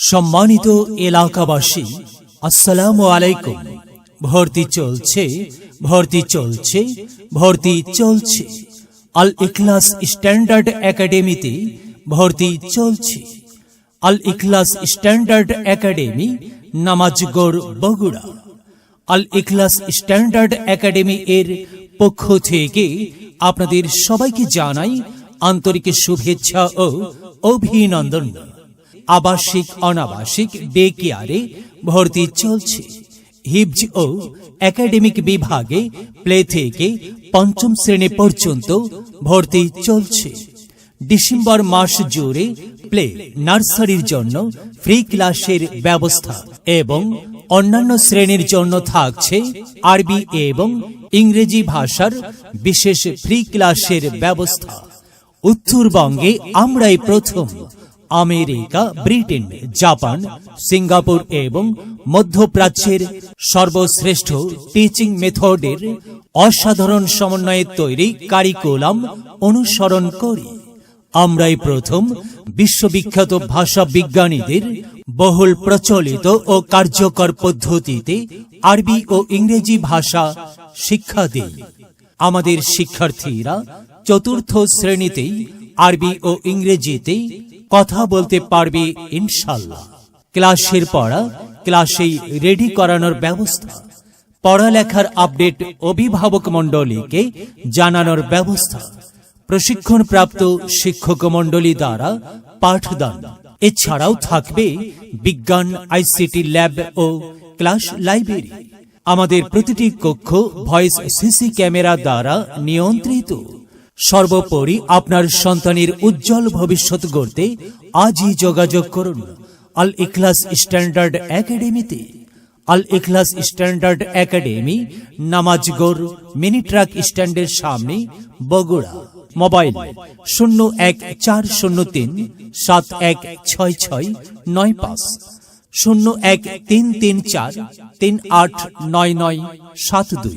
সম্মানিত এলাকাবাসী, আসসালামু আলাইকুম। ভর্তি চলছে। আল ইখলাস স্ট্যান্ডার্ড একাডেমিতে ভর্তি চলছে। আল ইখলাস স্ট্যান্ডার্ড একাডেমি, নামাজগড়, বগুড়া। আল ইখলাস স্ট্যান্ডার্ড একাডেমি এর পক্ষ থেকে আপনাদের সবাইকে জানাই আন্তরিক শুভেচ্ছা ও অভিনন্দন। আবাসিক অনাবাসিক ডে কেয়ারে ভর্তি চলছে। হিফজ ও একাডেমিক বিভাগে প্লে থেকে পঞ্চম শ্রেণী পর্যন্ত ভর্তি চলছে। ডিসেম্বর মাস জুড়ে প্লে নার্সারির জন্য ফ্রি ক্লাসের ব্যবস্থা এবং অন্যান্য শ্রেণীর জন্য থাকছে আরবি এবং ইংরেজি ভাষার বিশেষ ফ্রি ক্লাসের ব্যবস্থা। উত্তরবঙ্গে আমরাই প্রথম। আমেরিকা, ব্রিটেন, জাপান, সিঙ্গাপুর এবং মধ্যপ্রাচ্যের সর্বশ্রেষ্ঠ টিচিং মেথডের অসাধারণ সমন্বয়ে তৈরি কারিকুলাম অনুসরণ করি। আমরাই প্রথম বিশ্ববিখ্যাত ভাষা বিজ্ঞানীদের বহুল প্রচলিত ও কার্যকর পদ্ধতিতে আরবি ও ইংরেজি ভাষা শিক্ষা দিই। আমাদের শিক্ষার্থীরা চতুর্থ শ্রেণীতেই আরবি ও ইংরেজিতে কথা বলতে পারবে ইনশাআল্লাহ। ক্লাসের পড়া ক্লাসেই রেডি করানোর ব্যবস্থা, পড়ালেখার আপডেট অভিভাবক মণ্ডলীকে জানানোর ব্যবস্থা, প্রশিক্ষণপ্রাপ্ত শিক্ষক মণ্ডলী দ্বারা পাঠদান। এছাড়াও থাকবে বিজ্ঞান আইসিটি ল্যাব ও ক্লাস লাইব্রেরি। আমাদের প্রতিটি কক্ষ ভয়েস সিসি ক্যামেরা দ্বারা নিয়ন্ত্রিত। সর্বোপরি আপনার সন্তানের উজ্জ্বল ভবিষ্যৎ গড়তে আজই যোগাযোগ করুন আল ইখলাস স্ট্যান্ডার্ড একাডেমিতে। আল ইখলাস standard academy, Namazgarh mini truck স্ট্যান্ডের সামনে, বগুড়া। মোবাইল 0143371669 013343899972।